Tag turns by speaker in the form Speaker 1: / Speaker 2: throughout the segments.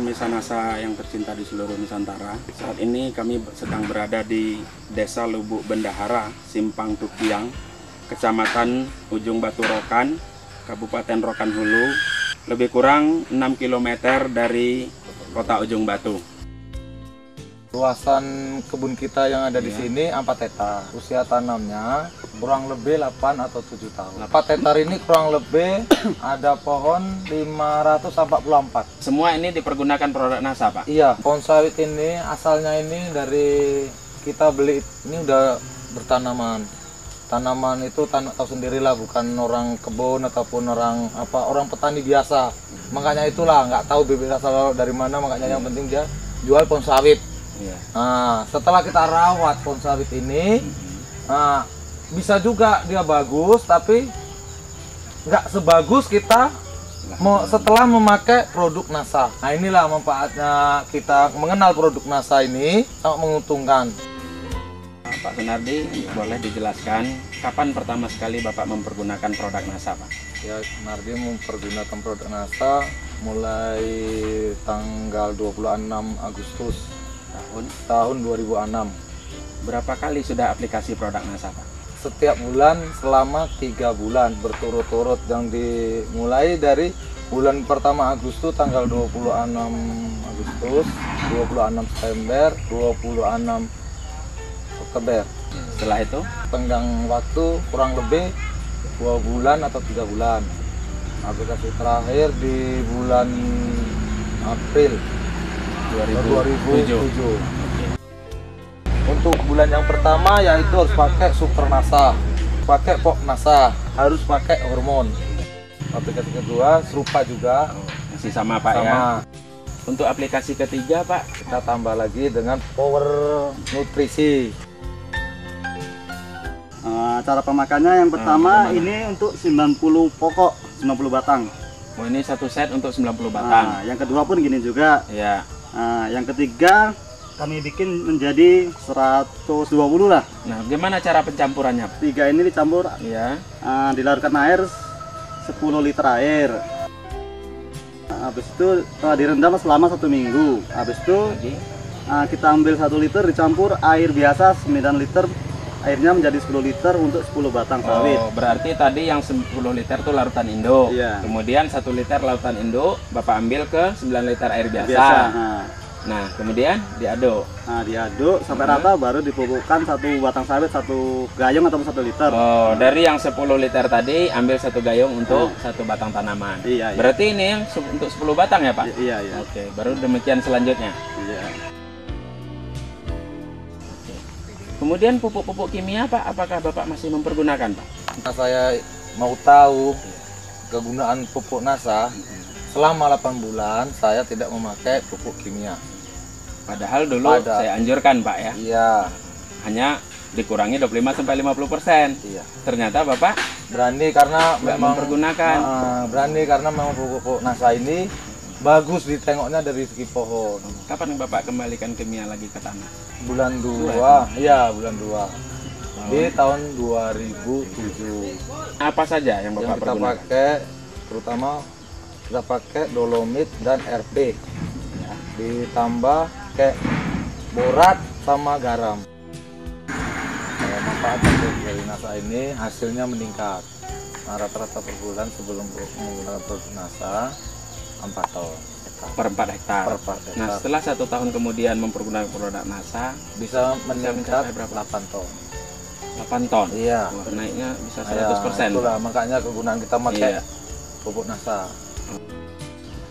Speaker 1: pemirsa NASA yang tercinta di seluruh Nusantara. Saat ini kami sedang berada di Desa Lubuk Bendahara, Simpang Tukiang, Kecamatan Ujung Batu Rokan, Kabupaten Rokan Hulu, lebih kurang 6 km dari kota Ujung Batu.
Speaker 2: Luasan kebun kita yang ada di sini 4 hektar. Usia tanamnya kurang lebih 8 atau 7 tahun. 4 hektar ini kurang lebih ada pohon 544.
Speaker 1: Semua ini dipergunakan produk NASA, Pak?
Speaker 2: Iya, pohon sawit ini asalnya ini dari kita beli ini udah bertanaman. Tanaman itu tahu sendirilah, bukan orang kebun ataupun orang petani biasa. Makanya itulah nggak tahu bibit asal dari mana, makanya yang penting dia jual pohon sawit.
Speaker 1: Iya.
Speaker 2: Nah, setelah kita rawat pohon sawit ini, bisa juga dia bagus, tapi nggak sebagus kita setelah memakai produk NASA. Nah, inilah manfaatnya kita mengenal produk NASA ini, sangat menguntungkan.
Speaker 1: Pak Sunardi, boleh dijelaskan kapan pertama sekali Bapak mempergunakan produk NASA, Pak?
Speaker 2: Ya, Sunardi mempergunakan produk NASA mulai tanggal 26 Agustus tahun 2006.
Speaker 1: Berapa kali sudah aplikasi produk NASA, Pak?
Speaker 2: Setiap bulan selama 3 bulan berturut-turut, yang dimulai dari bulan pertama Agustus tanggal 26 Agustus, 26 September, 26 Oktober.
Speaker 1: Setelah itu
Speaker 2: Tenggang waktu kurang lebih 2 bulan atau 3 bulan. Aplikasi terakhir di bulan April 2007. Untuk bulan yang pertama yaitu harus pakai Super NASA, pakai Pok NASA, harus pakai hormon. Aplikasi kedua serupa juga,
Speaker 1: masih sama, Pak, ya? Untuk aplikasi ketiga, Pak,
Speaker 2: kita tambah lagi dengan Power Nutrisi.
Speaker 3: Cara pemakaiannya yang pertama ini untuk 90 pokok, 90 batang.
Speaker 1: Oh, ini satu set untuk 90 batang.
Speaker 3: Yang kedua pun gini juga.
Speaker 1: Ya.
Speaker 3: Yang ketiga kami bikin menjadi 120 lah.
Speaker 1: Nah, gimana cara pencampurannya?
Speaker 3: 3 ini dicampur,
Speaker 1: Ya.
Speaker 3: dilarutkan air 10 liter air. Habis itu direndam selama 1 minggu. Habis itu kita ambil 1 liter dicampur air biasa 9 liter. Airnya menjadi 10 liter untuk 10 batang sawit.
Speaker 1: Oh, berarti tadi yang 10 liter itu larutan induk.
Speaker 3: Iya.
Speaker 1: Kemudian 1 liter lautan induk Bapak ambil ke 9 liter air biasa. Nah, kemudian diaduk.
Speaker 3: Diaduk sampai rata, baru dipupukkan 1 batang sawit, 1 gayung atau 1 liter.
Speaker 1: Oh, dari yang 10 liter tadi ambil 1 gayung untuk 1 batang tanaman.
Speaker 3: Iya.
Speaker 1: Berarti ini yang untuk 10 batang ya, Pak?
Speaker 3: Iya.
Speaker 1: Oke, baru demikian selanjutnya.
Speaker 3: Iya.
Speaker 1: Kemudian pupuk-pupuk kimia, Pak, apakah Bapak masih mempergunakan, Pak?
Speaker 2: Nah, saya mau tahu kegunaan pupuk NASA. Selama 8 bulan saya tidak memakai pupuk kimia.
Speaker 1: Padahal dulu saya anjurkan, Pak, ya.
Speaker 2: Iya.
Speaker 1: Hanya dikurangi 25-50%.
Speaker 2: Iya.
Speaker 1: Ternyata Bapak
Speaker 2: Berani karena memang
Speaker 1: mempergunakan.
Speaker 2: memang pupuk NASA ini bagus ditengoknya dari segi pohon.
Speaker 1: Kapan Bapak kembalikan kimia lagi ke tanah?
Speaker 2: Bulan 2, iya bulan 2. Di tahun 2007.
Speaker 1: Apa saja yang
Speaker 2: Yang
Speaker 1: Bapak
Speaker 2: kita
Speaker 1: pergunakan?
Speaker 2: pakai, terutama kita pakai dolomit dan RP. Ditambah kayak borat sama garam. Manfaat dari NASA ini hasilnya meningkat. Nah, rata-rata per bulan sebelum menggunakan produk NASA 4 ton.
Speaker 1: Per 4 hektar.
Speaker 2: Per 4 hektar.
Speaker 1: Nah, setelah 1 tahun kemudian mempergunakan produk NASA,
Speaker 2: Bisa mencapai
Speaker 1: mencapai berapa?
Speaker 2: 8 ton.
Speaker 1: 8 ton.
Speaker 2: Iya.
Speaker 1: Wah, naiknya bisa
Speaker 2: Ya,
Speaker 1: 100%.
Speaker 2: itulah makanya kegunaan kita pakai
Speaker 1: Iya.
Speaker 2: pupuk NASA.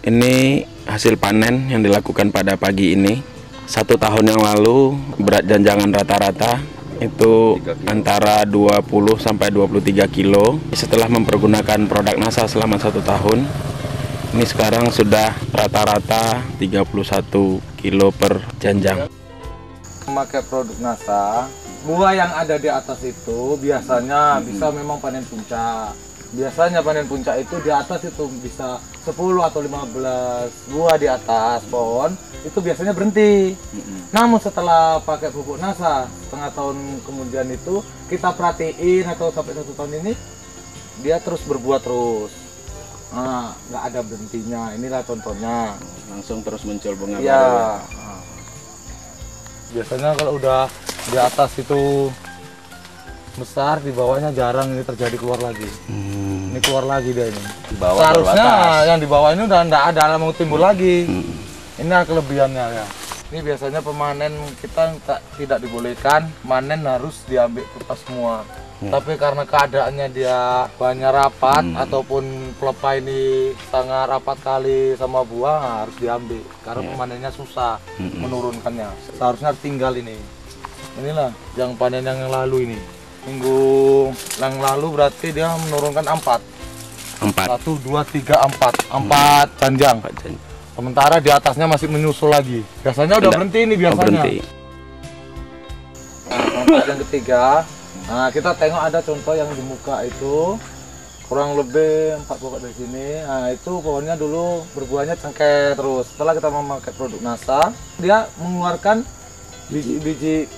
Speaker 1: Ini hasil panen yang dilakukan pada pagi ini. 1 tahun yang lalu berat janjangan rata-rata itu antara 20 sampai 23 kilo. Setelah mempergunakan produk NASA selama 1 tahun, ini sekarang sudah rata-rata 31 kilo per janjang.
Speaker 2: Memakai produk NASA, buah yang ada di atas itu biasanya bisa memang panen puncak. Biasanya panen puncak itu di atas itu bisa 10 atau 15 buah di atas pohon, itu biasanya berhenti. Namun setelah pakai pupuk NASA, setengah tahun kemudian itu kita perhatiin atau sampai 1 tahun ini, dia terus berbuah terus. nggak ada berhentinya. Inilah contohnya.
Speaker 1: Langsung terus muncul bunga
Speaker 2: Iya.
Speaker 1: baru ya.
Speaker 2: Biasanya kalau udah di atas itu besar, di bawahnya jarang ini terjadi keluar lagi. Ini keluar lagi dia ini.
Speaker 1: Di bawah baru
Speaker 2: Seharusnya
Speaker 1: atas.
Speaker 2: yang di bawah ini udah nggak ada mau timbul lagi. Ini kelebihannya ya. Ini biasanya pemanen kita tidak dibolehkan, manen harus diambil kertas semua. Tapi karena keadaannya dia banyak rapat ataupun pelepah ini sangat rapat kali sama buah, harus diambil karena pemanennya susah menurunkannya. Seharusnya tinggal ini. Inilah yang panen yang lalu ini. Minggu yang lalu berarti dia menurunkan 4. 1, 2, 3, 4 panjang. Sementara di atasnya masih menyusul lagi. Biasanya udah berhenti ini biasanya. Nah, yang ketiga, nah kita tengok ada contoh yang di muka itu kurang lebih 4 pokok dari sini. Nah itu pohonnya dulu berbuahnya cengkeh terus. Setelah kita memakai produk NASA, dia mengeluarkan biji-biji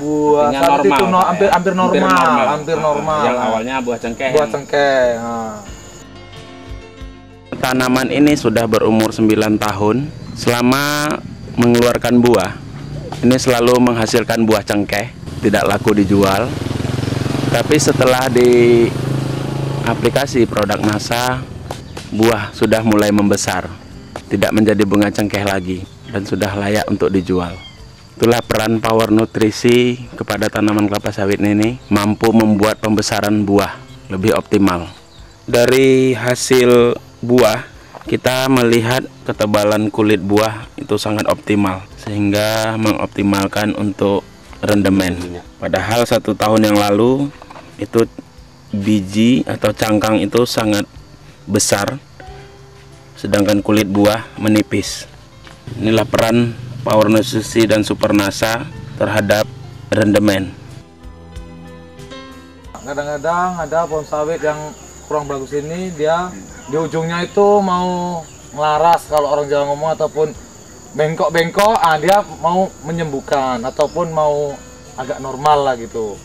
Speaker 2: buah saat
Speaker 1: normal,
Speaker 2: itu hampir normal.
Speaker 1: Yang awalnya buah cengkeh.
Speaker 2: Buah cengkeh. Nah.
Speaker 1: Tanaman ini sudah berumur 9 tahun. Selama mengeluarkan buah, ini selalu menghasilkan buah cengkeh, tidak laku dijual. Tapi setelah di aplikasi produk NASA, buah sudah mulai membesar, tidak menjadi bunga cengkeh lagi, dan sudah layak untuk dijual. Itulah peran power nutrisi kepada tanaman kelapa sawit ini, mampu membuat pembesaran buah lebih optimal. Dari hasil buah, kita melihat ketebalan kulit buah itu sangat optimal, sehingga mengoptimalkan untuk rendemen. Padahal 1 tahun yang lalu, itu biji atau cangkang itu sangat besar, sedangkan kulit buah menipis. Inilah peran Power Nutrisi dan Super NASA terhadap rendemen.
Speaker 2: Kadang-kadang ada pohon sawit yang kurang bagus ini, dia di ujungnya itu mau ngelaras kalau orang Jawa ngomong, ataupun bengkok-bengkok, dia mau menyembuhkan ataupun mau agak normal lah gitu.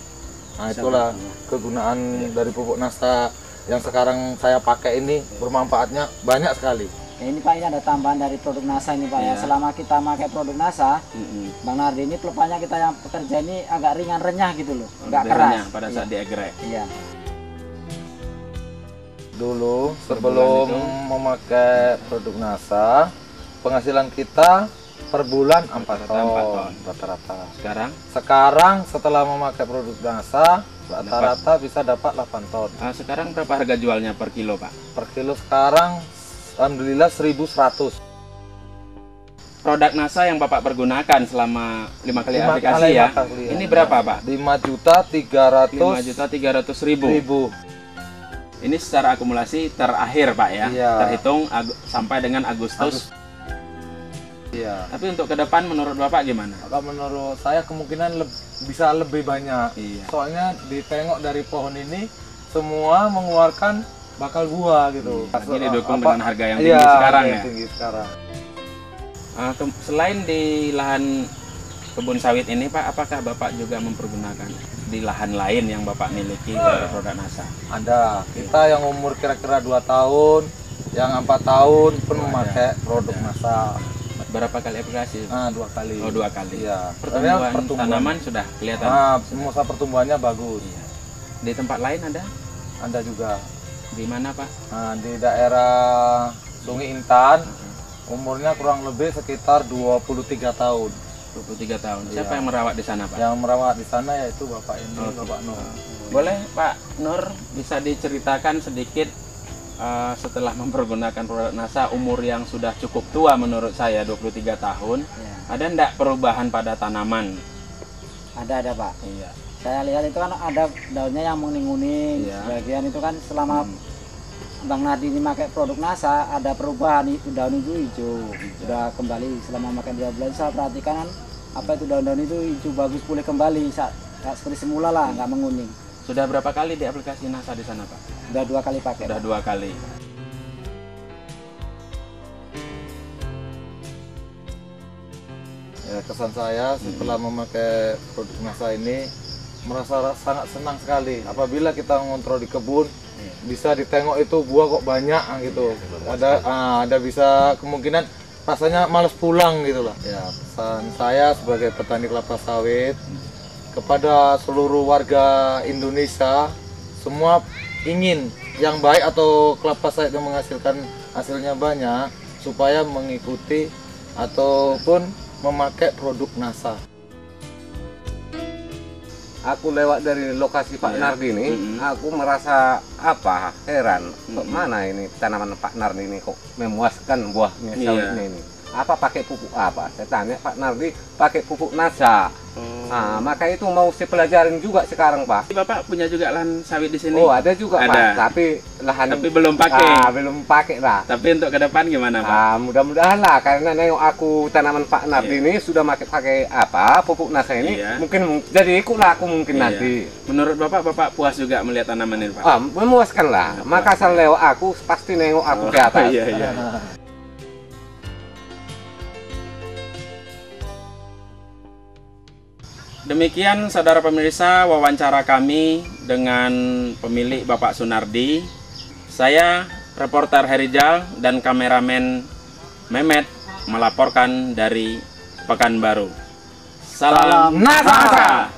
Speaker 2: Nah itulah kegunaan dari pupuk NASA yang sekarang saya pakai ini, bermanfaatnya banyak sekali.
Speaker 4: Ya, ini Pak, ini ada tambahan dari produk NASA ini Pak ya. Selama kita pakai produk NASA, Bang Nardi, ini pelepahnya kita yang pekerja ini agak ringan renyah gitu loh, nggak keras
Speaker 1: pada saat diegrek.
Speaker 4: Iya.
Speaker 2: Dulu sebelum memakai produk NASA, penghasilan kita per bulan 4 ton rata-rata. Sekarang setelah memakai produk NASA, rata-rata bisa dapat 8 ton.
Speaker 1: Sekarang berapa harga jualnya per kilo, Pak?
Speaker 2: Per kilo sekarang alhamdulillah 1.100.
Speaker 1: Produk NASA yang Bapak pergunakan selama 5 kali aplikasi ya. Ini berapa, Pak?
Speaker 2: 5.300.000.
Speaker 1: Ini secara akumulasi terakhir, Pak ya.
Speaker 2: Iya.
Speaker 1: Terhitung sampai dengan Agustus.
Speaker 2: Iya.
Speaker 1: Tapi untuk ke depan menurut Bapak gimana?
Speaker 2: Kalau menurut saya kemungkinan bisa lebih banyak.
Speaker 1: Iya.
Speaker 2: Soalnya ditengok dari pohon ini semua mengeluarkan bakal buah gitu.
Speaker 1: Jadi didukung dengan harga yang tinggi sekarang ya.
Speaker 2: Tinggi sekarang.
Speaker 1: Selain di lahan kebun sawit ini, Pak, apakah Bapak juga mempergunakan di lahan lain yang Bapak miliki dari produk NASA?
Speaker 2: Ada. Kita yang umur kira-kira 2 tahun, yang 4 tahun pun memakai produk NASA.
Speaker 1: Berapa kali aplikasi?
Speaker 2: 2 kali.
Speaker 1: Oh, 2 kali.
Speaker 2: Iya.
Speaker 1: Pertumbuhan tanaman sudah kelihatan.
Speaker 2: Masa pertumbuhannya bagus.
Speaker 1: Iya. Di tempat lain ada?
Speaker 2: Ada juga.
Speaker 1: Di mana, Pak?
Speaker 2: Di daerah Sungai Intan, umurnya kurang lebih sekitar 23 tahun.
Speaker 1: 23 tahun.
Speaker 2: Iya.
Speaker 1: Siapa yang merawat di sana, Pak?
Speaker 2: Yang merawat di sana yaitu Bapak ini, Bapak Nur.
Speaker 1: Boleh, Pak Nur, bisa diceritakan sedikit setelah mempergunakan produk NASA, umur yang sudah cukup tua menurut saya, 23 tahun.
Speaker 4: Ya.
Speaker 1: Ada enggak perubahan pada tanaman?
Speaker 4: Ada Pak.
Speaker 1: Iya.
Speaker 4: Saya lihat itu kan ada daunnya yang menguning-uning.
Speaker 1: Iya.
Speaker 4: Bagian itu kan selama Bang Nardi ini pakai produk NASA ada perubahan, itu daun itu hijau. Sudah kembali selama makan 2 bulan, saya perhatikan kan apa itu daun-daun itu hijau bagus, pulih kembali seperti semula lah, nggak menguning.
Speaker 1: Sudah berapa kali di aplikasi NASA di sana, Pak?
Speaker 4: Sudah 2 kali pakai.
Speaker 1: Sudah 2 kali.
Speaker 2: Ya, kesan saya setelah memakai produk NASA ini merasa sangat senang sekali. Apabila kita mengontrol di kebun, bisa ditengok itu buah kok banyak gitu. Ada bisa kemungkinan rasanya males pulang gitu lah. Ya, pesan saya sebagai petani kelapa sawit kepada seluruh warga Indonesia, semua ingin yang baik atau kelapa sawit yang menghasilkan hasilnya banyak, supaya mengikuti ataupun memakai produk NASA.
Speaker 5: Aku lewat dari lokasi Pak Nardi ini, aku merasa heran, kok mana ini tanaman Pak Nardi ini kok memuaskan buahnya sawitnya ini. Apa pakai pupuk apa? Saya tanya Pak Nardi pakai pupuk NASA. Nah, maka itu mau saya pelajarin juga sekarang, Pak.
Speaker 1: Bapak punya juga lahan sawit di sini?
Speaker 5: Oh, ada juga,
Speaker 1: ada.
Speaker 5: Pak. Tapi lahan
Speaker 1: belum pakai.
Speaker 5: Belum pakai lah.
Speaker 1: Tapi untuk ke depan gimana, Pak?
Speaker 5: Mudah-mudahan lah, karena nengok aku tanaman Pak Nardi ini sudah pakai pupuk NASA ini, mungkin jadi ikutlah aku mungkin nanti.
Speaker 1: Menurut Bapak puas juga melihat tanaman ini, Pak?
Speaker 5: Memuaskan lah. Maka asal lewat aku pasti nengok aku ke atas.
Speaker 1: Iya. Demikian saudara pemirsa wawancara kami dengan pemilik Bapak Sunardi. Saya reporter Herijal dan kameramen Mehmet melaporkan dari Pekanbaru. Salam NASA.